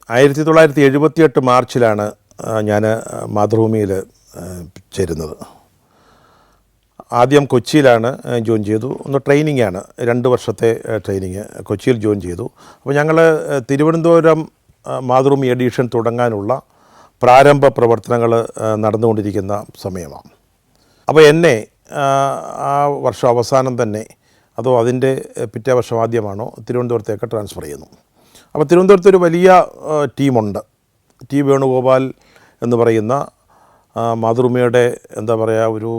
1978 മാർച്ചിലാണ് ഞാൻ മാതൃഭൂമിയിൽ ചേരുന്നത്. ആദ്യം കൊച്ചിയിലാണ് ജോയിൻ ചെയ്തു. ഒന്ന് ട്രെയിനിങ്ങാണ്, 2 വർഷത്തെ ട്രെയിനിങ് കൊച്ചിയിൽ ജോയിൻ ചെയ്തു. അപ്പോൾ ഞങ്ങൾ തിരുവനന്തപുരം മാതൃഭൂമി എഡിഷൻ തുടങ്ങാനുള്ള പ്രാരംഭ പ്രവർത്തനങ്ങൾ നടന്നുകൊണ്ടിരിക്കുന്ന സമയമാണ്. അപ്പോൾ എന്നെ ആ വർഷം അവസാനം തന്നെ, അതോ അതിൻ്റെ പിറ്റേ വർഷം ആദ്യമാണോ, തിരുവനന്തപുരത്തേക്ക് ട്രാൻസ്ഫർ ചെയ്യുന്നു. അപ്പോൾ തിരുവനന്തപുരത്ത് ഒരു വലിയ ടീമുണ്ട്. ടി വേണുഗോപാൽ എന്ന് പറയുന്ന മാതൃഭൂമിയുടെ എന്താ പറയുക, ഒരു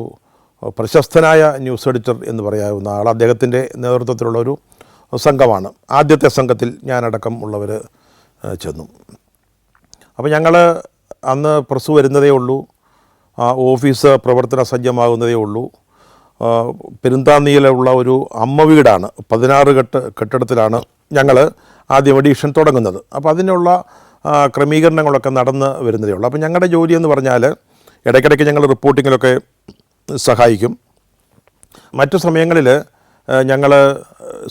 പ്രശസ്തനായ ന്യൂസ് എഡിറ്റർ എന്ന് പറയാവുന്ന ആൾ, അദ്ദേഹത്തിൻ്റെ നേതൃത്വത്തിലുള്ള ഒരു സംഘമാണ്. ആദ്യത്തെ സംഘത്തിൽ ഞാനടക്കം ഉള്ളവർ ചെന്നു. അപ്പോൾ ഞങ്ങൾ അന്ന് പ്രസ് വരുന്നതേ ഉള്ളൂ, ഓഫീസ് പ്രവർത്തന സജ്ജമാകുന്നതേ ഉള്ളൂ. പെരുന്താന്നിയിലുള്ള ഒരു അമ്മ വീടാണ്, 16 കെട്ടിടത്തിലാണ് ഞങ്ങൾ ആദ്യം എഡിഷൻ തുടങ്ങുന്നത്. അപ്പോൾ അതിനുള്ള ക്രമീകരണങ്ങളൊക്കെ നടന്ന് വരുന്നതേ ഉള്ളൂ. അപ്പോൾ ഞങ്ങളുടെ ജോലി എന്ന് പറഞ്ഞാൽ ഇടയ്ക്കിടയ്ക്ക് ഞങ്ങൾ റിപ്പോർട്ടിങ്ങിലൊക്കെ സഹായിക്കും. മറ്റു സമയങ്ങളിൽ ഞങ്ങൾ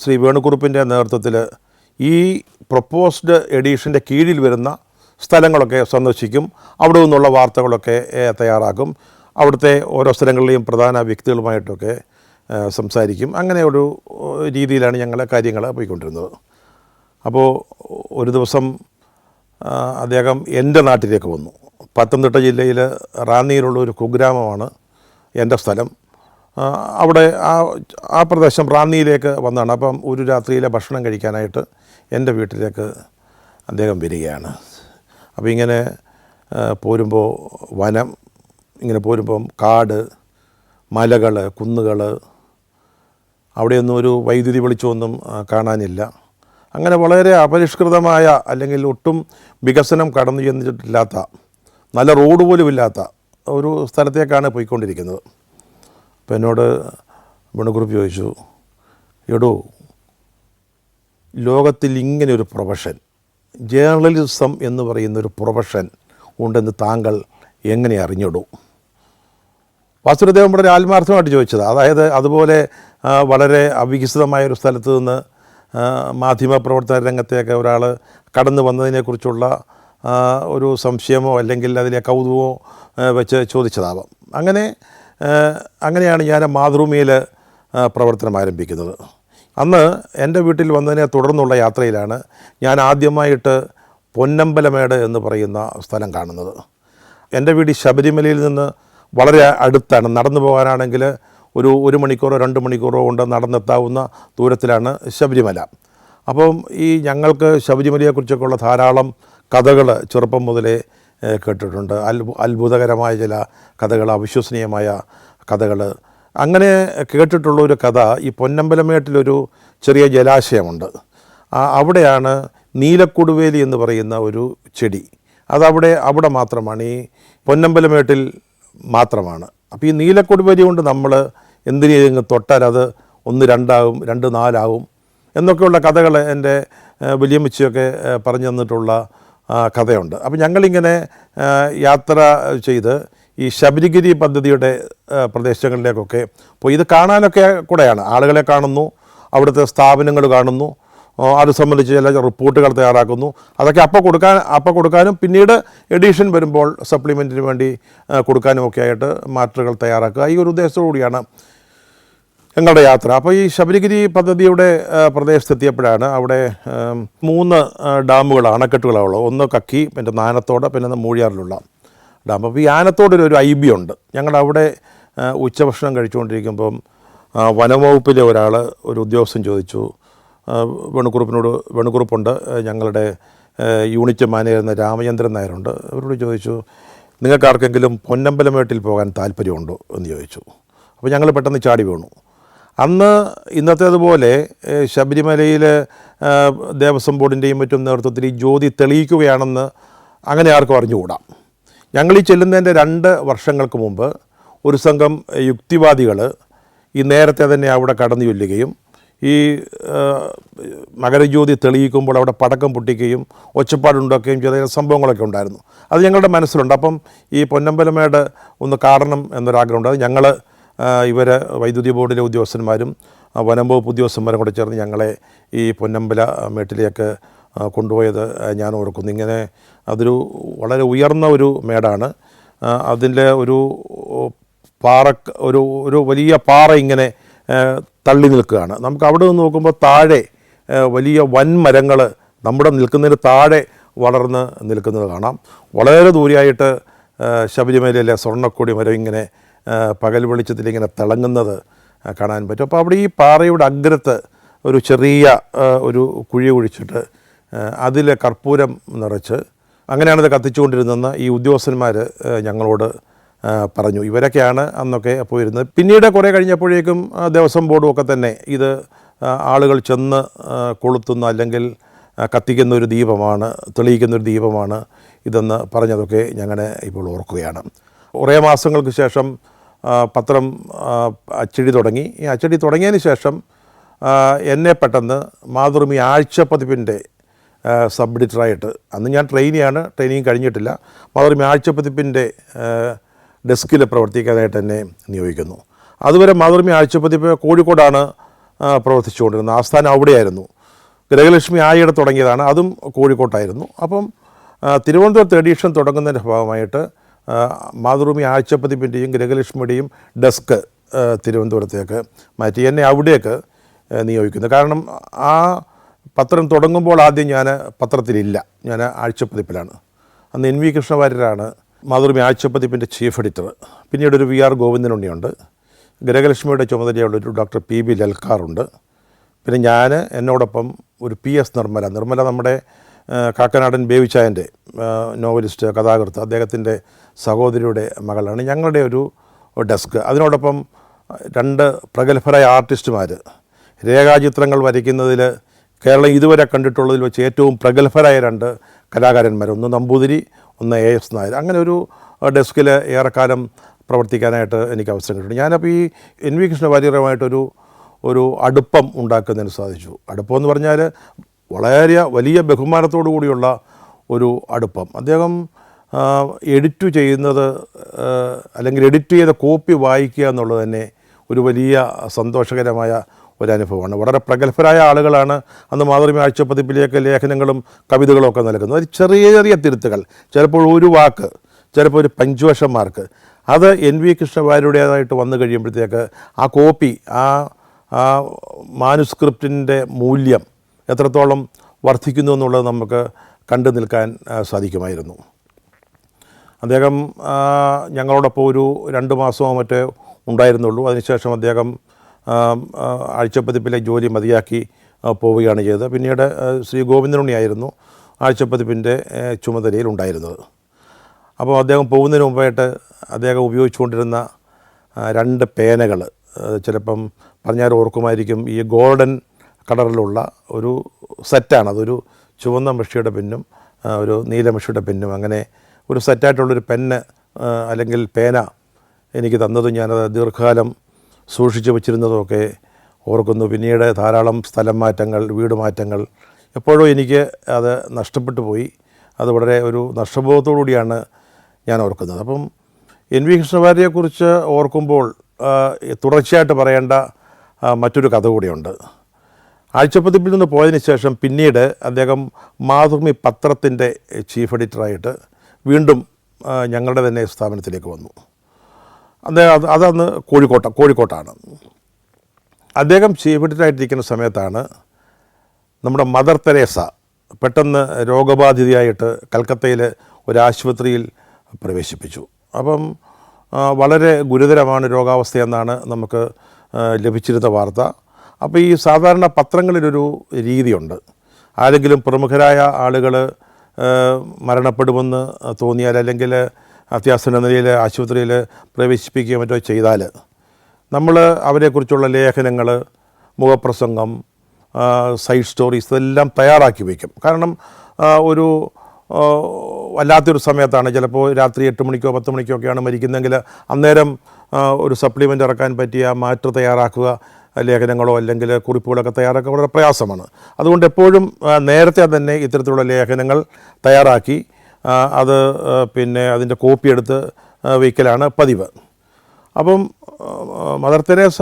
ശ്രീ വേണുകുറുപ്പിൻ്റെ നേതൃത്വത്തിൽ ഈ പ്രൊപ്പോസ്ഡ് എഡിഷൻ്റെ കീഴിൽ വരുന്ന സ്ഥലങ്ങളൊക്കെ സന്ദർശിക്കും. അവിടെ നിന്നുള്ള വാർത്തകളൊക്കെ തയ്യാറാക്കും. അവിടുത്തെ ഓരോ സ്ഥലങ്ങളിലെയും പ്രധാന വ്യക്തികളുമായിട്ടൊക്കെ സംസാരിക്കും. അങ്ങനെ ഒരു രീതിയിലാണ് ഞങ്ങൾ കാര്യങ്ങൾ പോയിക്കൊണ്ടിരുന്നത്. അപ്പോൾ ഒരു ദിവസം അദ്ദേഹം എൻ്റെ നാട്ടിലേക്ക് വന്നു. പത്തനംതിട്ട ജില്ലയിൽ റാന്നിയിലുള്ള ഒരു കുഗ്രാമമാണ് എൻ്റെ സ്ഥലം. അവിടെ ആ പ്രദേശം റാന്നിയിലേക്ക് വന്നതാണ്. അപ്പം ഒരു രാത്രിയിലെ ഭക്ഷണം കഴിക്കാനായിട്ട് എൻ്റെ വീട്ടിലേക്ക് അദ്ദേഹം വരികയാണ്. അപ്പോൾ ഇങ്ങനെ പോരുമ്പോൾ വനം, ഇങ്ങനെ പോരുമ്പം കാട്, മലകൾ, കുന്നുകൾ, അവിടെയൊന്നും ഒരു വൈദ്യുതി വെളിച്ചമൊന്നും കാണാനില്ല. അങ്ങനെ വളരെ അപരിഷ്കൃതമായ, അല്ലെങ്കിൽ ഒട്ടും വികസനം കടന്നു ചെന്നിട്ടില്ലാത്ത, നല്ല റോഡ് പോലും ഇല്ലാത്ത ഒരു സ്ഥലത്തേക്കാണ് പോയിക്കൊണ്ടിരിക്കുന്നത്. അപ്പോൾ എന്നോട് വേണുകുറുപ്പ് ചോദിച്ചു, എടോ, ലോകത്തിൽ ഇങ്ങനെയൊരു പ്രൊഫഷൻ, ജേർണലിസം എന്ന് പറയുന്നൊരു പ്രൊഫഷൻ ഉണ്ടെന്ന് താങ്കൾ എങ്ങനെ അറിഞ്ഞിടൂ? വാസുദേവൻ വളരെ ആത്മാർത്ഥമായിട്ട് ചോദിച്ചത്. അതായത് അതുപോലെ വളരെ അവികസിതമായൊരു സ്ഥലത്ത് നിന്ന് മാധ്യമപ്രവർത്തന രംഗത്തേക്ക് ഒരാൾ കടന്നു വന്നതിനെക്കുറിച്ചുള്ള ഒരു സംശയമോ അല്ലെങ്കിൽ അതിലെ കൗതുകമോ വെച്ച് ചോദിച്ചതാവാം. അങ്ങനെയാണ് ഞാൻ മാതൃഭൂമിയിൽ പ്രവർത്തനം ആരംഭിക്കുന്നത്. അന്ന് എൻ്റെ വീട്ടിൽ വന്നതിനെ തുടർന്നുള്ള യാത്രയിലാണ് ഞാൻ ആദ്യമായിട്ട് പൊന്നമ്പലമേട് എന്ന് പറയുന്ന സ്ഥലം കാണുന്നത്. എൻ്റെ വീട് ശബരിമലയിൽ നിന്ന് വളരെ അടുത്താണ്. നടന്നു പോകാനാണെങ്കിൽ ഒരു 1 മണിക്കൂറോ 2 മണിക്കൂറോ കൊണ്ട് നടന്നെത്താവുന്ന ദൂരത്തിലാണ് ശബരിമല. അപ്പം ഈ ഞങ്ങൾക്ക് ശബരിമലയെക്കുറിച്ചൊക്കെയുള്ള ധാരാളം കഥകൾ ചെറുപ്പം മുതലേ കേട്ടിട്ടുണ്ട്. അത്ഭുതകരമായ ചില കഥകൾ, അവിശ്വസനീയമായ കഥകൾ. അങ്ങനെ കേട്ടിട്ടുള്ള ഒരു കഥ, ഈ പൊന്നമ്പലമേട്ടിലൊരു ചെറിയ ജലാശയമുണ്ട്. അവിടെയാണ് നീലക്കൊടുവേലി എന്ന് പറയുന്ന ഒരു ചെടി. അവിടെ മാത്രമാണ്, ഈ പൊന്നമ്പലമേട്ടിൽ മാത്രമാണ്. അപ്പോൾ ഈ നീലക്കൊടുവേലി കൊണ്ട് നമ്മൾ എന്തിനേലും തൊട്ടാൽ അത് 1, 2 ആകും, 2, 4 ആകും എന്നൊക്കെയുള്ള കഥകൾ എൻ്റെ വലിയമ്മച്ചിയൊക്കെ പറഞ്ഞു തന്നിട്ടുള്ള കഥയുണ്ട്. അപ്പോൾ ഞങ്ങളിങ്ങനെ യാത്ര ചെയ്ത് ഈ ശബരിഗിരി പദ്ധതിയുടെ പ്രദേശങ്ങളിലേക്കൊക്കെ പോയി ഇത് കാണാനൊക്കെ കൂടെയാണ്. ആളുകളെ കാണുന്നു, അവിടുത്തെ സ്ഥാപനങ്ങൾ കാണുന്നു, അത് സംബന്ധിച്ച് ചില റിപ്പോർട്ടുകൾ തയ്യാറാക്കുന്നു. അതൊക്കെ അപ്പോൾ കൊടുക്കാനും പിന്നീട് എഡിഷൻ വരുമ്പോൾ സപ്ലിമെൻറ്റിന് വേണ്ടി കൊടുക്കാനും ഒക്കെ ആയിട്ട് മാറ്ററുകൾ തയ്യാറാക്കുക. ഈ ഒരു ഉദ്ദേശത്തോടു കൂടിയാണ് ഞങ്ങളുടെ യാത്ര. അപ്പോൾ ഈ ശബരിഗിരി പദ്ധതിയുടെ പ്രദേശത്തെത്തിയപ്പോഴാണ് അവിടെ 3 ഡാമുകൾ, അണക്കെട്ടുകളാണുള്ളത്. ഒന്ന് കക്കി, പിന്നെ നാനത്തോട്, പിന്നെ മൂഴിയാറിലുള്ള ഡാം. അപ്പോൾ ഈ ആനത്തോടൊരു IB ഉണ്ട്. ഞങ്ങളവിടെ ഉച്ചഭക്ഷണം കഴിച്ചുകൊണ്ടിരിക്കുമ്പം വനംവകുപ്പിലെ ഒരു ഉദ്യോഗസ്ഥൻ ചോദിച്ചു, വേണുകുറുപ്പുണ്ട്, ഞങ്ങളുടെ യൂണിറ്റ് മാനേജർ രാമചന്ദ്രൻ നായരുണ്ട്, അവരോട് ചോദിച്ചു, നിങ്ങൾക്ക് ആർക്കെങ്കിലും പൊന്നമ്പലമേട്ടിൽ പോകാൻ താല്പര്യമുണ്ടോ എന്ന് ചോദിച്ചു. അപ്പോൾ ഞങ്ങൾ പെട്ടെന്ന് ചാടി വീണു. അന്ന് ഇന്നത്തേതുപോലെ ശബരിമലയിൽ ദേവസ്വം ബോർഡിൻ്റെയും മറ്റും നേതൃത്വത്തിൽ ഈ ജ്യോതി തെളിയിക്കുകയാണെന്ന് അങ്ങനെ ആർക്കും അറിഞ്ഞുകൂടാ. ഞങ്ങൾ ഈ ചെല്ലുന്നതിൻ്റെ 2 വർഷങ്ങൾക്ക് മുമ്പ് ഒരു സംഘം യുക്തിവാദികൾ ഈ നേരത്തെ തന്നെ അവിടെ കടന്നു ചൊല്ലുകയും ഈ മകരജ്യോതി തെളിയിക്കുമ്പോൾ അവിടെ പടക്കം പൊട്ടിക്കുകയും ഒച്ചപ്പാടുണ്ടാക്കുകയും ചെയ്ത സംഭവങ്ങളൊക്കെ ഉണ്ടായിരുന്നു. അത് ഞങ്ങളുടെ മനസ്സിലുണ്ട്. അപ്പം ഈ പൊന്നമ്പലമേട് ഒന്ന് കാണണം എന്നൊരാഗ്രഹമുണ്ട്. അത് ഞങ്ങൾ വൈദ്യുതി ബോർഡിലെ ഉദ്യോഗസ്ഥന്മാരും വനം വകുപ്പ് ഉദ്യോഗസ്ഥന്മാരും കൂടെ ചേർന്ന് ഞങ്ങളെ ഈ പൊന്നമ്പല മേട്ടിലേക്ക് കൊണ്ടുപോയത് ഞാൻ ഓർക്കുന്നു. ഇങ്ങനെ അതൊരു വളരെ ഉയർന്ന ഒരു മേടാണ്. അതിൻ്റെ ഒരു പാറ ഒരു ഒരു വലിയ പാറ ഇങ്ങനെ തള്ളി നിൽക്കുകയാണ്. നമുക്ക് അവിടെ നിന്ന് നോക്കുമ്പോൾ താഴെ വലിയ വൻമരങ്ങൾ നമ്മുടെ നിൽക്കുന്നതിന് താഴെ വളർന്ന് നിൽക്കുന്നത് കാണാം. വളരെ ദൂരെയായിട്ട് ശബരിമലയിലെ സ്വർണ്ണക്കൊടി മരം ഇങ്ങനെ പകൽ വെളിച്ചത്തിലിങ്ങനെ തിളങ്ങുന്നത് കാണാൻ പറ്റും. അപ്പോൾ അവിടെ ഈ പാറയുടെ അഗ്രത്ത് ഒരു ചെറിയ ഒരു കുഴി കുഴിച്ചിട്ട് അതിൽ കർപ്പൂരം നിറച്ച് അങ്ങനെയാണത് കത്തിച്ചുകൊണ്ടിരുന്നെന്ന് ഈ ഉദ്യോഗസ്ഥന്മാർ ഞങ്ങളോട് പറഞ്ഞു. ഇവരൊക്കെയാണ് അന്നൊക്കെ പോയിരുന്നത്. പിന്നീട് കുറേ കഴിഞ്ഞപ്പോഴേക്കും ദേവസ്വം ബോർഡും ഒക്കെ തന്നെ ഇത് ആളുകൾ ചെന്ന് കൊളുത്തുന്ന അല്ലെങ്കിൽ കത്തിക്കുന്ന ഒരു ദീപമാണ്, തെളിയിക്കുന്നൊരു ദീപമാണ് ഇതെന്ന് പറഞ്ഞതൊക്കെ ഞങ്ങളെ ഇപ്പോൾ ഓർക്കുകയാണ്. കുറേ മാസങ്ങൾക്ക് ശേഷം പത്രം അച്ചടി തുടങ്ങി. ഈ അച്ചടി തുടങ്ങിയതിന് ശേഷം എന്നെ പെട്ടെന്ന് മാതൃഭൂമി ആഴ്ചപ്പതിപ്പിൻ്റെ സബ് എഡിറ്ററായിട്ട്, അന്ന് ഞാൻ ട്രെയിനിങ് കഴിഞ്ഞിട്ടില്ല, മാതൃഭൂമി ആഴ്ചപ്പതിപ്പിൻ്റെ ഡെസ്കിൽ പ്രവർത്തിക്കാനായിട്ട് എന്നെ നിയോഗിക്കുന്നു. അതുവരെ മാതൃഭൂമി ആഴ്ചപ്പതിപ്പ് കോഴിക്കോടാണ് പ്രവർത്തിച്ചുകൊണ്ടിരുന്നത്. ആസ്ഥാനം അവിടെയായിരുന്നു. ഗൃഹലക്ഷ്മി ആയിടെ തുടങ്ങിയതാണ്, അതും കോഴിക്കോട്ടായിരുന്നു. അപ്പം തിരുവനന്തപുരത്ത് എഡിഷൻ തുടങ്ങുന്നതിൻ്റെ ഭാഗമായിട്ട് മാതൃഭൂമി ആഴ്ചപ്പതിപ്പിൻ്റെയും ഗൃഹലക്ഷ്മിയുടെയും ഡെസ്ക് തിരുവനന്തപുരത്തേക്ക് മാറ്റി എന്നെ അവിടേക്ക് നിയോഗിക്കുന്നു. കാരണം ആ പത്രം തുടങ്ങുമ്പോൾ ആദ്യം ഞാൻ പത്രത്തിലില്ല, ഞാൻ ആഴ്ചപ്പതിപ്പിലാണ്. അന്ന് NV കൃഷ്ണവാര്യരാണ് മാതൃഭൂമി ആഴ്ചപ്പതിപ്പിൻ്റെ ചീഫ് എഡിറ്റർ. പിന്നീട് ഒരു VR ഗോവിന്ദനുണ്ണിയുണ്ട്. ഗൃഹലക്ഷ്മിയുടെ ചുമതലയുള്ളൊരു ഡോക്ടർ PB ലൽക്കാറുണ്ട്. പിന്നെ ഞാൻ, എന്നോടൊപ്പം ഒരു PS നിർമ്മല നമ്മുടെ കാക്കനാടൻ ബേബിച്ചായൻ്റെ നോവലിസ്റ്റ്, കഥാകൃത്ത്, അദ്ദേഹത്തിൻ്റെ സഹോദരിയുടെ മകളാണ് ഞങ്ങളുടെ ഒരു ഡെസ്ക്. അതിനോടൊപ്പം 2 പ്രഗത്ഭരായ ആർട്ടിസ്റ്റുമാർ, രേഖാചിത്രങ്ങൾ വരയ്ക്കുന്നതിൽ കേരളം ഇതുവരെ കണ്ടിട്ടുള്ളതിൽ വെച്ച് ഏറ്റവും പ്രഗത്ഭരായ 2 കലാകാരന്മാർ, ഒന്ന് നമ്പൂതിരി, ഒന്ന് AS നായർ. അങ്ങനെ ഒരു ഡെസ്കിൽ ഏറെക്കാലം പ്രവർത്തിക്കാനായിട്ട് എനിക്ക് അവസരം കിട്ടും. ഞാനപ്പോൾ ഈ NV കൃഷ്ണവാര്യരുമായിട്ടൊരു അടുപ്പം ഉണ്ടാക്കുന്നതിന് സാധിച്ചു. അടുപ്പം എന്ന് പറഞ്ഞാൽ വളരെ വലിയ ബഹുമാനത്തോടു കൂടിയുള്ള ഒരു അടുപ്പം. അദ്ദേഹം എഡിറ്റ് ചെയ്യുന്നത് അല്ലെങ്കിൽ എഡിറ്റ് ചെയ്ത കോപ്പി വായിക്കുക എന്നുള്ളത് തന്നെ ഒരു വലിയ സന്തോഷകരമായ ഒരനുഭവമാണ്. വളരെ പ്രഗത്ഭരായ ആളുകളാണ് അന്ന് മാതൃഭൂമി ആഴ്ചപ്പതിപ്പിലേക്ക് ലേഖനങ്ങളും കവിതകളും ഒക്കെ നൽകുന്നത്. അത് ചെറിയ ചെറിയ തിരുത്തുകൾ, ചിലപ്പോൾ ഒരു വാക്ക്, ചിലപ്പോൾ ഒരു പഞ്ച്വേഷൻ മാർക്ക്, അത് NV കൃഷ്ണവാര്യരുടേതായിട്ട് വന്നു കഴിയുമ്പോഴത്തേക്ക് ആ കോപ്പി, ആ മാനുസ്ക്രിപ്റ്റിൻ്റെ മൂല്യം എത്രത്തോളം വർദ്ധിക്കുന്നു എന്നുള്ളത് നമുക്ക് കണ്ടു നിൽക്കാൻ സാധിക്കുമായിരുന്നു. അദ്ദേഹം ഞങ്ങളോടൊപ്പം ഒരു 2 മാസമോ മറ്റേ ഉണ്ടായിരുന്നുള്ളൂ. അതിനുശേഷം അദ്ദേഹം ആഴ്ചപ്പതിപ്പിലെ ജോലി മതിയാക്കി പോവുകയാണ് ചെയ്തത്. പിന്നീട് ശ്രീ ഗോവിന്ദനുണ്ണിയായിരുന്നു ആഴ്ചപ്പതിപ്പിൻ്റെ ചുമതലയിൽ ഉണ്ടായിരുന്നത്. അപ്പോൾ അദ്ദേഹം പോകുന്നതിന് മുമ്പായിട്ട് അദ്ദേഹം ഉപയോഗിച്ചുകൊണ്ടിരുന്ന 2 പേനകൾ, ചിലപ്പം പറഞ്ഞാൽ ഓർക്കുമായിരിക്കും, ഈ ഗോൾഡൻ കളറിലുള്ള ഒരു സെറ്റാണ്. അതൊരു ചുവന്ന മഷിയുടെ പെന്നും ഒരു നീല മഷിയുടെ പെന്നും, അങ്ങനെ ഒരു സെറ്റായിട്ടുള്ളൊരു പെന്ന് അല്ലെങ്കിൽ പേന എനിക്ക് തന്നതും ഞാനത് ദീർഘകാലം സൂക്ഷിച്ചു വച്ചിരുന്നതൊക്കെ ഓർക്കുന്നു. പിന്നീട് ധാരാളം സ്ഥലം മാറ്റങ്ങൾ, വീട് മാറ്റങ്ങൾ, എപ്പോഴും എനിക്ക് അത് നഷ്ടപ്പെട്ടു പോയി. അത് വളരെ ഒരു നഷ്ടബോധത്തോടുകൂടിയാണ് ഞാൻ ഓർക്കുന്നത്. അപ്പം NV കൃഷ്ണവാര്യരെക്കുറിച്ച് ഓർക്കുമ്പോൾ തുടർച്ചയായിട്ട് പറയേണ്ട മറ്റൊരു കഥ കൂടിയുണ്ട്. ആഴ്ചപ്പതിപ്പിൽ നിന്ന് പോയതിന് ശേഷം പിന്നീട് അദ്ദേഹം മാതൃഭൂമി പത്രത്തിൻ്റെ ചീഫ് എഡിറ്ററായിട്ട് വീണ്ടും ഞങ്ങളുടെ തന്നെ സ്ഥാപനത്തിലേക്ക് വന്നു. അതന്ന് കോഴിക്കോട്ടാണ്. അദ്ദേഹം ചീഫ് എഡിറ്ററായിട്ടിരിക്കുന്ന സമയത്താണ് നമ്മുടെ മദർ തെരേസ പെട്ടെന്ന് രോഗബാധിതയായിട്ട് കൽക്കത്തയിൽ ഒരാശുപത്രിയിൽ പ്രവേശിപ്പിച്ചു. അപ്പം വളരെ ഗുരുതരമാണ് രോഗാവസ്ഥയെന്നാണ് നമുക്ക് ലഭിച്ചിരുന്ന വാർത്ത. അപ്പോൾ ഈ സാധാരണ പത്രങ്ങളിലൊരു രീതിയുണ്ട്, ആരെങ്കിലും പ്രമുഖരായ ആളുകൾ മരണപ്പെടുമെന്ന് തോന്നിയാൽ അല്ലെങ്കിൽ അത്യാസന്ന നിലയിൽ ആശുപത്രിയിൽ പ്രവേശിപ്പിക്കുകയോ മറ്റോ ചെയ്താൽ നമ്മൾ അവരെക്കുറിച്ചുള്ള ലേഖനങ്ങൾ, മുഖപ്രസംഗം, സൈഡ് സ്റ്റോറീസ് ഇതെല്ലാം തയ്യാറാക്കി വയ്ക്കും. കാരണം ഒരു വല്ലാത്തൊരു സമയത്താണ്, ചിലപ്പോൾ രാത്രി 8 മണിക്കോ 10 മണിക്കോ ഒക്കെയാണ് മരിക്കുന്നതെങ്കിൽ അന്നേരം ഒരു സപ്ലിമെൻ്റ് ഇറക്കാൻ പറ്റിയ മാറ്റർ തയ്യാറാക്കുക, ലേഖനങ്ങളോ അല്ലെങ്കിൽ കുറിപ്പുകളൊക്കെ തയ്യാറാക്കുക വളരെ പ്രയാസമാണ്. അതുകൊണ്ട് എപ്പോഴും നേരത്തെ തന്നെ ഇത്തരത്തിലുള്ള ലേഖനങ്ങൾ തയ്യാറാക്കി അത് പിന്നെ അതിൻ്റെ കോപ്പി എടുത്ത് വയ്ക്കലാണ് പതിവ്. അപ്പം മദർ തെരേസ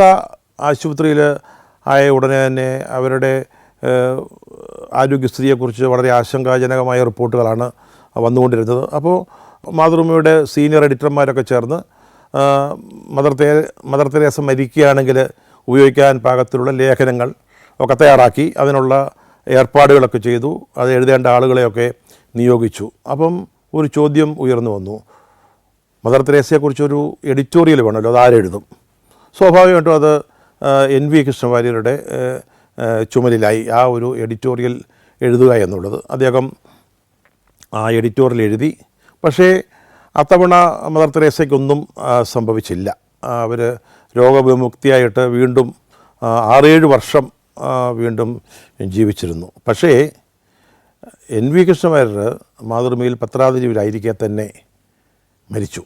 ആശുപത്രിയിൽ ആയ ഉടനെ തന്നെ അവരുടെ ആരോഗ്യസ്ഥിതിയെക്കുറിച്ച് വളരെ ആശങ്കാജനകമായ റിപ്പോർട്ടുകളാണ് വന്നുകൊണ്ടിരുന്നത്. അപ്പോൾ മാതൃഭൂമിയുടെ സീനിയർ എഡിറ്റർമാരൊക്കെ ചേർന്ന് മദർ തെരേസ മരിക്കുകയാണെങ്കിൽ ഉപയോഗിക്കാൻ പാകത്തിലുള്ള ലേഖനങ്ങൾ ഒക്കെ തയ്യാറാക്കി അതിനുള്ള ഏർപ്പാടുകളൊക്കെ ചെയ്തു. അത് എഴുതേണ്ട ആളുകളെയൊക്കെ നിയോഗിച്ചു. അപ്പം ഒരു ചോദ്യം ഉയർന്നു വന്നു, മദർ തെരേസയെക്കുറിച്ചൊരു എഡിറ്റോറിയൽ വേണമല്ലോ, അതാരെഴുതും? സ്വാഭാവികമായിട്ടും അത് NV കൃഷ്ണവാര്യരുടെ ചുമലിലായി ആ ഒരു എഡിറ്റോറിയൽ എഴുതുക എന്നുള്ളത്. അദ്ദേഹം ആ എഡിറ്റോറിയൽ എഴുതി. പക്ഷേ അത്തവണ മദർ തെരേസയ്ക്കൊന്നും സംഭവിച്ചില്ല. അവർ രോഗവിമുക്തിയായിട്ട് വീണ്ടും 6-7 വർഷം വീണ്ടും ജീവിച്ചിരുന്നു. പക്ഷേ NV കൃഷ്ണവാര്യർ മാതൃഭൂമിയിൽ പത്രാധിപരായിരിക്കെ തന്നെ മരിച്ചു.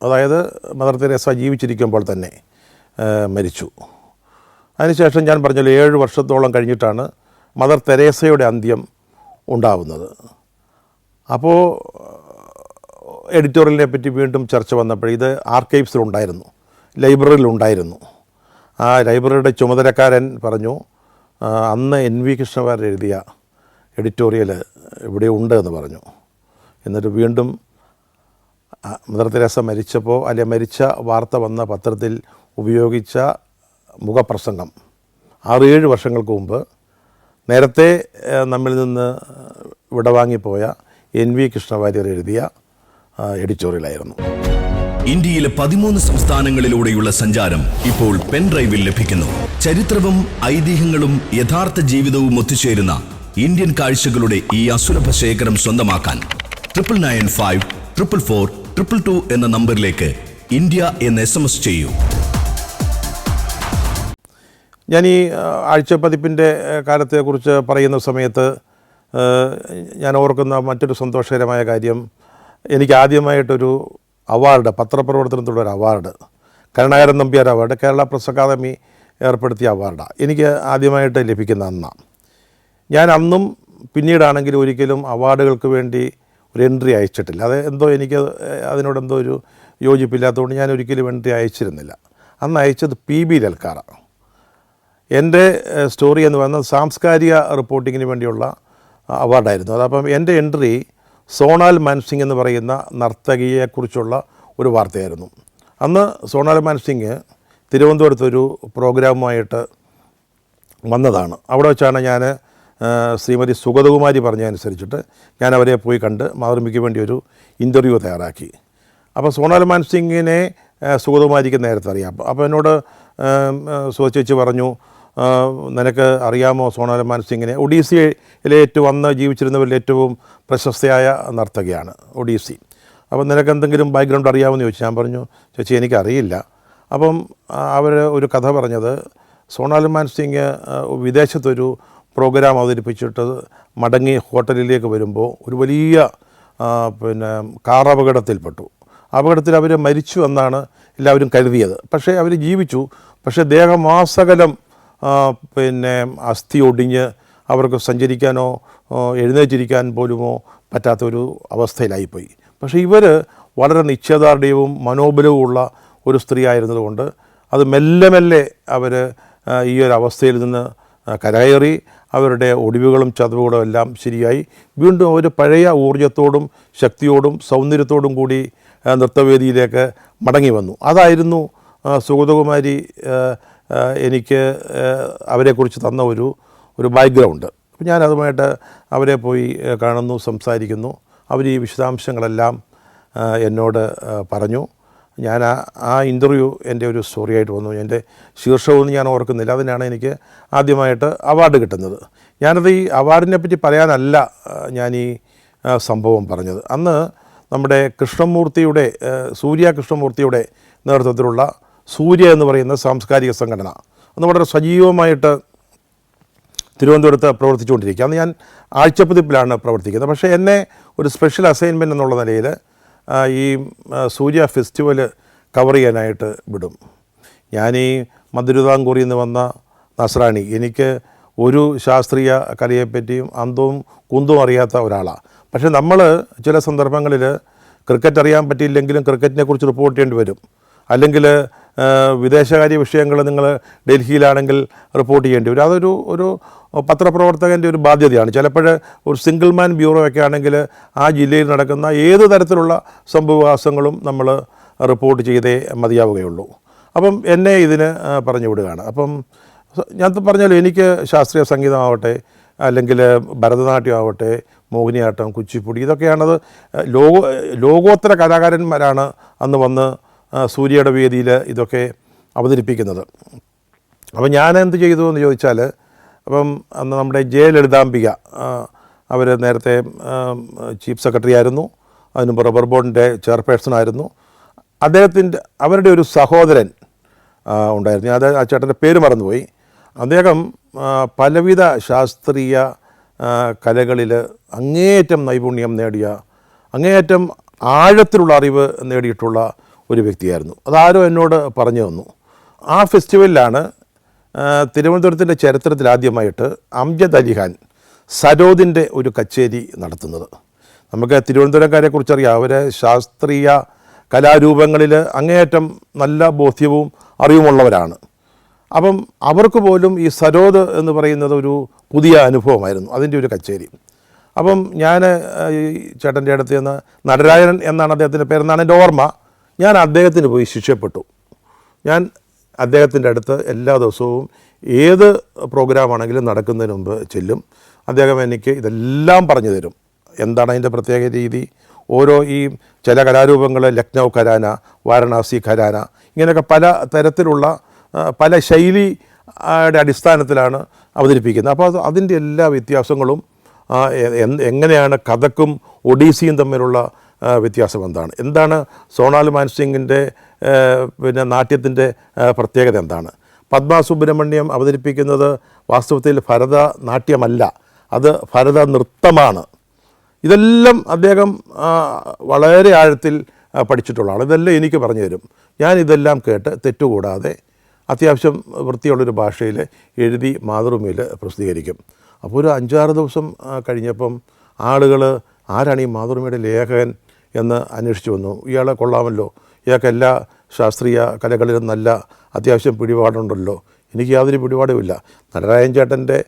അതായത് മദർ തെരേസ ജീവിച്ചിരിക്കുമ്പോൾ തന്നെ മരിച്ചു. അതിനുശേഷം ഞാൻ പറഞ്ഞല്ലോ 7 വർഷത്തോളം കഴിഞ്ഞിട്ടാണ് മദർ തെരേസയുടെ അന്ത്യം ഉണ്ടാവുന്നത്. അപ്പോൾ എഡിറ്റോറിയലിനെ പറ്റി വീണ്ടും ചർച്ച വന്നപ്പോൾ ഇത് ആർക്കൈവ്സിലുണ്ടായിരുന്നു, ലൈബ്രറിയിലുണ്ടായിരുന്നു. ആ ലൈബ്രറിയുടെ ചുമതലക്കാരൻ പറഞ്ഞു, അന്ന് NV കൃഷ്ണവാര്യർ എഴുതിയ എഡിറ്റോറിയൽ ഇവിടെ ഉണ്ട് എന്ന് പറഞ്ഞു. എന്നിട്ട് വീണ്ടും മദർ തെരേസ മരിച്ചപ്പോൾ മരിച്ച വാർത്ത വന്ന പത്രത്തിൽ ഉപയോഗിച്ച മുഖപ്രസംഗം 6-7 വർഷങ്ങൾക്ക് മുമ്പ് നേരത്തെ നമ്മിൽ നിന്ന് വിടവാങ്ങിപ്പോയ NV കൃഷ്ണവാര്യർ എഴുതിയ എഡിറ്റോറിയലായിരുന്നു. ഇന്ത്യയിലെ 13 സംസ്ഥാനങ്ങളിലൂടെയുള്ള സഞ്ചാരം ഇപ്പോൾ പെൻഡ്രൈവിൽ ലഭിക്കുന്നു. ചരിത്രവും ഐതിഹ്യങ്ങളും യഥാർത്ഥ ജീവിതവും ഒത്തുചേരുന്ന ഇന്ത്യൻ കാഴ്ചകളുടെ ഈ അസുലഭ ശേഖരം സ്വന്തമാക്കാൻ 99544422 എന്ന നമ്പറിലേക്ക് ഇന്ത്യ എന്ന് SMS ചെയ്യൂ. ഞാൻ ഈ ആഴ്ചപ്പതിപ്പിൻ്റെ കാലത്തെക്കുറിച്ച് പറയുന്ന സമയത്ത് ഞാൻ ഓർക്കുന്ന മറ്റൊരു സന്തോഷകരമായ കാര്യം, എനിക്ക് ആദ്യമായിട്ടൊരു അവാർഡ്, പത്രപ്രവർത്തനത്തിലുള്ളൊരു award, Karunakaran Nambiar award, Kerala press academy ഏർപ്പെടുത്തിയ അവാർഡാണ് എനിക്ക് ആദ്യമായിട്ട് ലഭിക്കുന്ന അന്നാണ്. ഞാൻ അന്നും പിന്നീടാണെങ്കിലും ഒരിക്കലും അവാർഡുകൾക്ക് വേണ്ടി ഒരു എൻട്രി അയച്ചിട്ടില്ല. അത് എന്തോ എനിക്ക് അതിനോടെന്തോ ഒരു യോജിപ്പില്ലാത്തതുകൊണ്ട് ഞാൻ ഒരിക്കലും എൻട്രി അയച്ചിരുന്നില്ല. അന്ന് അയച്ചത് PB ലൽക്കാറാണ്. എൻ്റെ സ്റ്റോറി എന്ന് പറയുന്നത് സാംസ്കാരിക റിപ്പോർട്ടിങ്ങിന് വേണ്ടിയുള്ള അവാർഡായിരുന്നു. അതപ്പം എൻ്റെ എൻട്രി സോണാൽ മാൻസിംഗ് എന്ന് പറയുന്ന നർത്തകിയെക്കുറിച്ചുള്ള ഒരു വാർത്തയായിരുന്നു. അന്ന് സോണാൽ മാൻസിംഗ് തിരുവനന്തപുരത്തൊരു പ്രോഗ്രാമുമായിട്ട് വന്നതാണ്. അവിടെ വെച്ചാണ് ഞാൻ ശ്രീമതി സുഗതകുമാരി പറഞ്ഞതനുസരിച്ചിട്ട് ഞാൻ അവരെ പോയി കണ്ട് മാതൃഭൂമിക്ക് വേണ്ടി ഒരു ഇൻ്റർവ്യൂ തയ്യാറാക്കി. അപ്പോൾ സോണാൽ മാൻസിംഗിനെ സുഗതകുമാരിക്ക് നേരത്തെ അറിയാം. അപ്പോൾ എന്നോട് സുഗതചേച്ചി പറഞ്ഞു, നിനക്ക് അറിയാമോ സോണാൽ മാൻസിംഗിനെ? ഒഡീസിയിലെ ഏറ്റവും അന്ന് ജീവിച്ചിരുന്നവരിൽ ഏറ്റവും പ്രശസ്തയായ നർത്തകിയാണ് ഒഡീസി. അപ്പം നിനക്ക് എന്തെങ്കിലും ബാക്ക്ഗ്രൗണ്ട് അറിയാമെന്ന് ചോദിച്ചു. ഞാൻ പറഞ്ഞു, ചേച്ചി എനിക്കറിയില്ല. അപ്പം അവർ ഒരു കഥ പറഞ്ഞത്, സോണാൽ മാൻസിംഗ് വിദേശത്തൊരു പ്രോഗ്രാം അവതരിപ്പിച്ചിട്ട് മടങ്ങി ഹോട്ടലിലേക്ക് വരുമ്പോൾ ഒരു വലിയ കാർ അപകടത്തിൽപ്പെട്ടു. അപകടത്തിൽ അവർ മരിച്ചു എന്നാണ് എല്ലാവരും കരുതിയത്. പക്ഷേ അവർ ജീവിച്ചു. പക്ഷേ ദേഹമാസകലം അസ്ഥി ഒടിഞ്ഞ് അവർക്ക് സഞ്ചരിക്കാനോ എഴുന്നേറ്റിരിക്കാൻ പോലുമോ പറ്റാത്തൊരു അവസ്ഥയിലായിപ്പോയി. പക്ഷേ ഇവർ വളരെ നിശ്ചയദാർഢ്യവും മനോബലവും ഉള്ള ഒരു സ്ത്രീ ആയിരുന്നതുകൊണ്ട് അത് മെല്ലെ മെല്ലെ അവർ ഈ ഒരു അവസ്ഥയിൽ നിന്ന് കരകയറി അവരുടെ ഒടിവുകളും ചതവുകളും എല്ലാം ശരിയായി വീണ്ടും അവർ പഴയ ഊർജ്ജത്തോടും ശക്തിയോടും സൗന്ദര്യത്തോടും കൂടി നൃത്തവേദിയിലേക്ക് മടങ്ങി വന്നു. അതായിരുന്നു സുഗതകുമാരി എനിക്ക് അവരെക്കുറിച്ച് തന്ന ഒരു ബാക്ക്ഗ്രൗണ്ട്. അപ്പോൾ ഞാൻ അതുമായിട്ട് അവരെ പോയി കാണുന്നു, സംസാരിക്കുന്നു. അവർ ഈ വിശദാംശങ്ങളെല്ലാം എന്നോട് പറഞ്ഞു. ഞാൻ ആ ഇൻ്റർവ്യൂ എൻ്റെ ഒരു സ്റ്റോറിയായിട്ട് വന്നു. എൻ്റെ ശീർഷകമൊന്നും ഞാൻ ഓർക്കുന്നില്ല. അതിനാണ് എനിക്ക് ആദ്യമായിട്ട് അവാർഡ് കിട്ടുന്നത്. ഞാനത് ഈ അവാർഡിനെ പറ്റി പറയാനല്ല ഞാൻ ഈ സംഭവം പറഞ്ഞത്. അന്ന് നമ്മുടെ കൃഷ്ണമൂർത്തിയുടെ സൂര്യ കൃഷ്ണമൂർത്തിയുടെ നേതൃത്വത്തിലുള്ള സൂര്യ എന്ന് പറയുന്ന സാംസ്കാരിക സംഘടന അന്ന് വളരെ സജീവമായിട്ട് തിരുവനന്തപുരത്ത് പ്രവർത്തിച്ചുകൊണ്ടിരിക്കുക. അന്ന് ഞാൻ ആഴ്ചപ്പതിപ്പിലാണ് പ്രവർത്തിക്കുന്നത്. പക്ഷേ എന്നെ ഒരു സ്പെഷ്യൽ അസൈൻമെൻറ്റ് എന്നുള്ള നിലയിൽ ഈ സൂര്യ ഫെസ്റ്റിവൽ കവർ ചെയ്യാനായിട്ട് വിടും. ഞാനീ മധുരിതാംകൂറിൽ നിന്ന് വന്ന നസ്രാണി, എനിക്ക് ഒരു ശാസ്ത്രീയ കലയെപ്പറ്റിയും അന്തവും കുന്തവും അറിയാത്ത ഒരാളാണ്. പക്ഷേ നമ്മൾ ചില സന്ദർഭങ്ങളിൽ ക്രിക്കറ്റ് അറിയാൻ പറ്റിയില്ലെങ്കിലും ക്രിക്കറ്റിനെ കുറിച്ച് റിപ്പോർട്ട് ചെയ്യേണ്ടി വരും. അല്ലെങ്കിൽ വിദേശകാര്യ വിഷയങ്ങൾ നിങ്ങൾ ഡൽഹിയിലാണെങ്കിൽ റിപ്പോർട്ട് ചെയ്യേണ്ടി വരും. ഒരു പത്രപ്രവർത്തകൻ്റെ ഒരു ബാധ്യതയാണ്. ചിലപ്പോൾ ഒരു സിംഗിൾ മാൻ ബ്യൂറോ ഒക്കെ ആണെങ്കിൽ ആ ജില്ലയിൽ നടക്കുന്ന ഏത് തരത്തിലുള്ള സംഭവവികാസങ്ങളും നമ്മൾ റിപ്പോർട്ട് ചെയ്തേ മതിയാവുകയുള്ളൂ. അപ്പം എന്നെ ഇതിന് പറഞ്ഞു വിടുകയാണ്. അപ്പം ഞാൻ പറഞ്ഞാലും എനിക്ക് ശാസ്ത്രീയ സംഗീതമാവട്ടെ, അല്ലെങ്കിൽ ഭരതനാട്യമാവട്ടെ, മോഹിനിയാട്ടം, കുച്ചിപ്പുടി, ഇതൊക്കെയാണത് ലോകോത്തര കലാകാരന്മാരാണ് അന്ന് വന്ന് സൂര്യയുടെ വേദിയിൽ ഇതൊക്കെ അവതരിപ്പിക്കുന്നത്. അപ്പം ഞാൻ എന്ത് ചെയ്തു എന്ന് ചോദിച്ചാൽ, അപ്പം അന്ന് നമ്മുടെ ലളിതാംബിക അവർ നേരത്തെ ചീഫ് സെക്രട്ടറി ആയിരുന്നു, അതിന് റബ്ബർ ബോർഡിൻ്റെ ചെയർപേഴ്സണായിരുന്നു. അവരുടെ ഒരു സഹോദരൻ ഉണ്ടായിരുന്നു. ഞാൻ ആ ചേട്ടൻ്റെ പേര് മറന്നുപോയി. അദ്ദേഹം പലവിധ ശാസ്ത്രീയ കലകളിൽ അങ്ങേയറ്റം നൈപുണ്യം നേടിയ, അങ്ങേയറ്റം ആഴത്തിലുള്ള അറിവ് നേടിയിട്ടുള്ള ഒരു വ്യക്തിയായിരുന്നു. അതാരോ എന്നോട് പറഞ്ഞു തന്നു. ആ ഫെസ്റ്റിവലിലാണ് തിരുവനന്തപുരത്തിൻ്റെ ചരിത്രത്തിൽ ആദ്യമായിട്ട് അംജദ് അലി ഖാൻ സരോദിൻ്റെ ഒരു കച്ചേരി നടത്തുന്നത്. നമുക്ക് തിരുവനന്തപുരംകാരെക്കുറിച്ചറിയാം. അവർ ശാസ്ത്രീയ കലാരൂപങ്ങളിൽ അങ്ങേയറ്റം നല്ല ബോധ്യവും അറിവുമുള്ളവരാണ്. അപ്പം അവർക്ക് പോലും ഈ സരോദ് എന്ന് പറയുന്നത് ഒരു പുതിയ അനുഭവമായിരുന്നു, അതിൻ്റെ ഒരു കച്ചേരി. അപ്പം ഞാൻ ഈ ചേട്ടൻ്റെ അടുത്ത് നിന്ന്, നടരാജൻ എന്നാണ് അദ്ദേഹത്തിൻ്റെ പേരെന്നാണ് എൻ്റെ ഓർമ്മ, ഞാൻ അദ്ദേഹത്തിന് പോയി ശിഷ്യപ്പെട്ടു. ഞാൻ അദ്ദേഹത്തിൻ്റെ അടുത്ത് എല്ലാ ദിവസവും ഏത് പ്രോഗ്രാമാണെങ്കിലും നടക്കുന്നതിന് മുമ്പ് ചെല്ലും. അദ്ദേഹം എനിക്ക് ഇതെല്ലാം പറഞ്ഞു തരും. എന്താണ് അതിൻ്റെ പ്രത്യേക രീതി, ഓരോ ഈ ചില കലാരൂപങ്ങൾ ലക്നൗ ഘരാന, വാരണാസി ഘരാന, ഇങ്ങനെയൊക്കെ പല തരത്തിലുള്ള പല ശൈലിയുടെ അടിസ്ഥാനത്തിലാണ് അവതരിപ്പിക്കുന്നത്. അപ്പോൾ അതിൻ്റെ എല്ലാ വ്യത്യാസങ്ങളും, എങ്ങനെയാണ് കഥക്കും ഒഡീസിയും തമ്മിലുള്ള വ്യത്യാസം എന്താണ് സോണാൽ മാൻസിംഗിൻ്റെ പിന്നെ നാട്യത്തിൻ്റെ പ്രത്യേകത എന്താണ്, പത്മ സുബ്രഹ്മണ്യം അവതരിപ്പിക്കുന്നത് വാസ്തവത്തിൽ ഭരതനാട്യമല്ല, അത് ഭരത നൃത്തമാണ്. ഇതെല്ലാം അദ്ദേഹം വളരെ ആഴത്തിൽ പഠിച്ചിട്ടുള്ള ആൾ. ഇതെല്ലാം എനിക്ക് പറഞ്ഞു തരും. ഞാൻ ഇതെല്ലാം കേട്ട് തെറ്റുകൂടാതെ അത്യാവശ്യം വൃത്തിയുള്ളൊരു ഭാഷയിൽ എഴുതി മാതൃഭൂമിയിൽ പ്രസിദ്ധീകരിക്കും. അപ്പോൾ ഒരു 5-6 ദിവസം കഴിഞ്ഞപ്പം ആളുകൾ ആരാണ് ഈ മാതൃഭൂമിയുടെ ലേഖകൻ എന്ന് അന്വേഷിച്ചു വന്നു. ഇയാളെ കൊള്ളാമല്ലോ, ഇയാൾക്ക് എല്ലാ ശാസ്ത്രീയ കലകളിലും നല്ല അത്യാവശ്യം പിടിപാടുണ്ടല്ലോ. എനിക്ക് യാതൊരു പിടിപാടുമില്ല. നടരാജൻ ചേട്ടൻ്റെ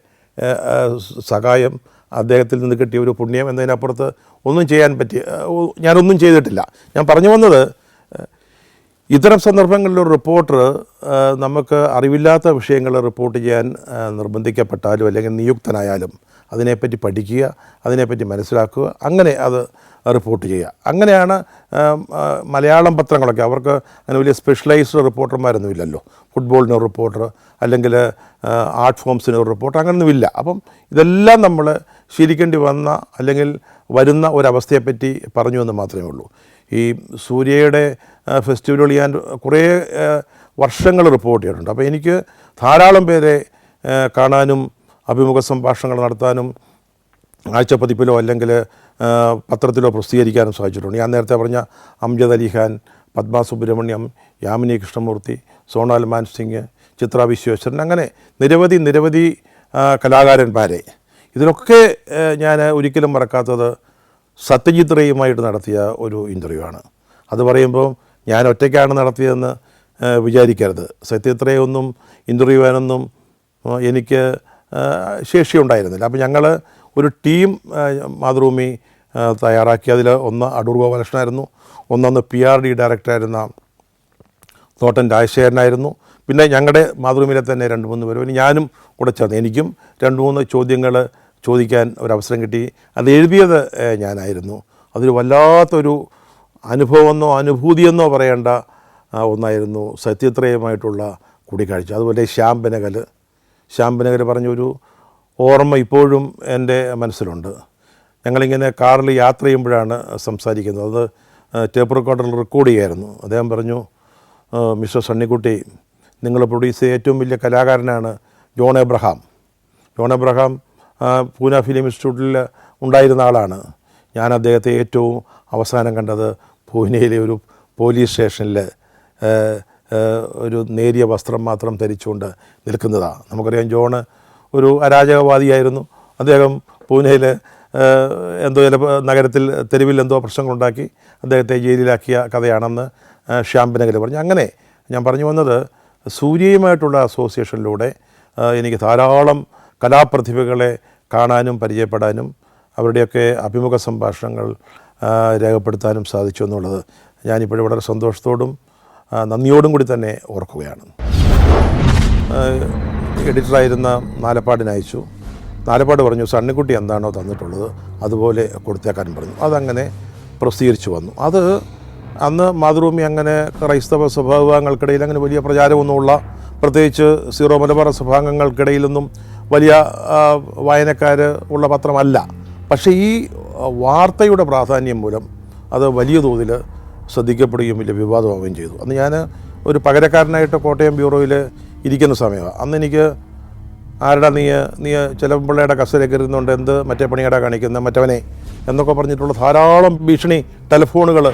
സഹായം, അദ്ദേഹത്തിൽ നിന്ന് കിട്ടിയ ഒരു പുണ്യം എന്നതിനപ്പുറത്ത് ഒന്നും ചെയ്യാൻ ഞാനൊന്നും ചെയ്തിട്ടില്ല. ഞാൻ പറഞ്ഞു വന്നത്, ഇത്തരം സന്ദർഭങ്ങളിലൊരു റിപ്പോർട്ടർ നമുക്ക് അറിവില്ലാത്ത വിഷയങ്ങൾ റിപ്പോർട്ട് ചെയ്യാൻ നിർബന്ധിക്കപ്പെട്ടാലും അല്ലെങ്കിൽ നിയുക്തനായാലും അതിനെപ്പറ്റി പഠിക്കുക, അതിനെപ്പറ്റി മനസ്സിലാക്കുക, അങ്ങനെ അത് റിപ്പോർട്ട് ചെയ്യുക. അങ്ങനെയാണ് മലയാളം പത്രങ്ങളൊക്കെ, അവർക്ക് അങ്ങനെ വലിയ സ്പെഷ്യലൈസ്ഡ് റിപ്പോർട്ടർമാരൊന്നും ഇല്ലല്ലോ. ഫുട്ബോളിന് ഒരു റിപ്പോർട്ടർ, അല്ലെങ്കിൽ ആർട്ട് ഫോംസിന് ഒരു റിപ്പോർട്ടർ, അങ്ങനെയൊന്നുമില്ല. അപ്പം ഇതെല്ലാം നമ്മൾ ശീലിക്കേണ്ടി വന്ന അല്ലെങ്കിൽ വരുന്ന ഒരവസ്ഥയെപ്പറ്റി പറഞ്ഞു എന്ന് മാത്രമേ ഉള്ളൂ. ഈ സൂര്യയുടെ ഫെസ്റ്റിവലുകൾ ഞാൻ കുറേ വർഷങ്ങൾ റിപ്പോർട്ട് ചെയ്തിട്ടുണ്ട്. അപ്പോൾ എനിക്ക് ധാരാളം പേരെ കാണാനും അഭിമുഖ സംഭാഷണങ്ങൾ നടത്താനും ആഴ്ചപ്പതിപ്പിലോ അല്ലെങ്കിൽ പത്രത്തിലോ പ്രസിദ്ധീകരിക്കാനും സാധിച്ചിട്ടുണ്ട്. ഞാൻ നേരത്തെ പറഞ്ഞ അംജദ് അലി ഖാൻ, പത്മ സുബ്രഹ്മണ്യം, യാമിനി കൃഷ്ണമൂർത്തി, സോണാൽ മാൻസിംഗ്, ചിത്ര വിശ്വേശ്വരൻ, അങ്ങനെ നിരവധി കലാകാരന്മാരെ. ഇതിലൊക്കെ ഞാൻ ഒരിക്കലും മറക്കാത്തത് സത്യജിത് റേയുമായിട്ട് നടത്തിയ ഒരു ഇൻ്റർവ്യൂ ആണ്. അത് പറയുമ്പോൾ ഞാൻ ഒറ്റയ്ക്കാണ് നടത്തിയതെന്ന് വിചാരിക്കരുത്. സത്യജിത് റേ ഒന്നും ഇൻ്റർവ്യൂ ചെയ്യാനൊന്നും എനിക്ക് ശേഷിയുണ്ടായിരുന്നില്ല. അപ്പോൾ ഞങ്ങൾ ഒരു ടീം മാതൃഭൂമി തയ്യാറാക്കി. അതിൽ ഒന്ന് അടൂർ ഗോപാലകൃഷ്ണനായിരുന്നു, ഒന്നൊന്ന് PRD ഡയറക്ടറായിരുന്ന തോട്ടൻ രാജശേഖരനായിരുന്നു. പിന്നെ ഞങ്ങളുടെ മാതൃഭൂമിയിലെ തന്നെ 2-3 പേര്, പിന്നെ ഞാനും കൂടെ ചേർന്ന് എനിക്കും 2-3 ചോദ്യങ്ങൾ ചോദിക്കാൻ ഒരവസരം കിട്ടി. അത് എഴുതിയത് ഞാനായിരുന്നു. അതൊരു വല്ലാത്തൊരു അനുഭവമെന്നോ അനുഭൂതിയെന്നോ പറയേണ്ട ഒന്നായിരുന്നു സത്യജിത് റേയുമായിട്ടുള്ള കൂടിക്കാഴ്ച. അതുപോലെ ശ്യാം ബെനഗൽ പറഞ്ഞൊരു ഓർമ്മ ഇപ്പോഴും എൻ്റെ മനസ്സിലുണ്ട്. ഞങ്ങളിങ്ങനെ കാറിൽ യാത്ര ചെയ്യുമ്പോഴാണ് സംസാരിക്കുന്നത്. അത് ടേപ്പ് റെക്കോർഡറിൽ റെക്കോർഡ് ചെയ്യായിരുന്നു. അദ്ദേഹം പറഞ്ഞു, മിസ്റ്റർ സണ്ണിക്കുട്ടി, നിങ്ങൾ പ്രൊഡ്യൂസ് ചെയ്ത ഏറ്റവും വലിയ കലാകാരനാണ് ജോൺ എബ്രഹാം. പൂന ഫിലിം ഇൻസ്റ്റിറ്റ്യൂട്ടിൽ ഉണ്ടായിരുന്ന ആളാണ്. ഞാൻ അദ്ദേഹത്തെ ഏറ്റവും അവസാനം കണ്ടത് പൂനെയിലെ ഒരു പോലീസ് സ്റ്റേഷനിൽ ഒരു നേരിയ വസ്ത്രം മാത്രം ധരിച്ചുകൊണ്ട് നിൽക്കുന്നതാണ്. നമുക്കറിയാം ജോൺ ഒരു അരാജകവാദിയായിരുന്നു. അദ്ദേഹം പൂനെയിൽ എന്തോ ചില നഗരത്തിൽ തെരുവിൽ എന്തോ പ്രശ്നങ്ങളുണ്ടാക്കി അദ്ദേഹത്തെ ജയിലിലാക്കിയ കഥയാണെന്ന് ശ്യാം ബെനഗൽ പറഞ്ഞു. അങ്ങനെ ഞാൻ പറഞ്ഞു വന്നത് സൂര്യയുമായിട്ടുള്ള അസോസിയേഷനിലൂടെ എനിക്ക് ധാരാളം കലാപ്രതിഭകളെ കാണാനും പരിചയപ്പെടാനും അവരുടെയൊക്കെ അഭിമുഖ സംഭാഷണങ്ങൾ രേഖപ്പെടുത്താനും സാധിച്ചു എന്നുള്ളത് ഞാനിപ്പോഴും വളരെ സന്തോഷത്തോടും നന്ദിയോടും കൂടി തന്നെ ഓർക്കുകയാണ്. എഡിറ്ററായിരുന്ന നാലപ്പാടിന് അയച്ചു. നാലപ്പാട് പറഞ്ഞു സണ്ണിക്കുട്ടി എന്താണോ തന്നിട്ടുള്ളത് അതുപോലെ കൊടുത്തേക്കാനും പറഞ്ഞു. അതങ്ങനെ പ്രസിദ്ധീകരിച്ചു വന്നു. അത് അന്ന് മാതൃഭൂമി അങ്ങനെ ക്രൈസ്തവ സഭാംഗങ്ങൾക്കിടയിൽ അങ്ങനെ വലിയ പ്രചാരമൊന്നുമുള്ള, പ്രത്യേകിച്ച് സീറോ മലബാർ സഭാംഗങ്ങൾക്കിടയിലൊന്നും വലിയ വായനക്കാർ ഉള്ള പത്രമല്ല. പക്ഷേ ഈ വാർത്തയുടെ പ്രാധാന്യം മൂലം അത് വലിയ തോതിൽ ശ്രദ്ധിക്കപ്പെടുകയും വലിയ വിവാദമാവുകയും ചെയ്തു. അന്ന് ഞാൻ ഒരു പകരക്കാരനായിട്ട് കോട്ടയം ബ്യൂറോയിൽ ഇരിക്കുന്ന സമയമാണ്. അന്ന് എനിക്ക് ആരുടെ നീ ചിലമ്പിള്ളയുടെ കസേരയിൽ ഇരുന്നുകൊണ്ട് എന്ത് മറ്റേ പണിയാടാ കാണിക്കുന്ന മറ്റവനെ എന്നൊക്കെ പറഞ്ഞിട്ടുള്ള ധാരാളം ഭീഷണി ടെലിഫോണുകൾ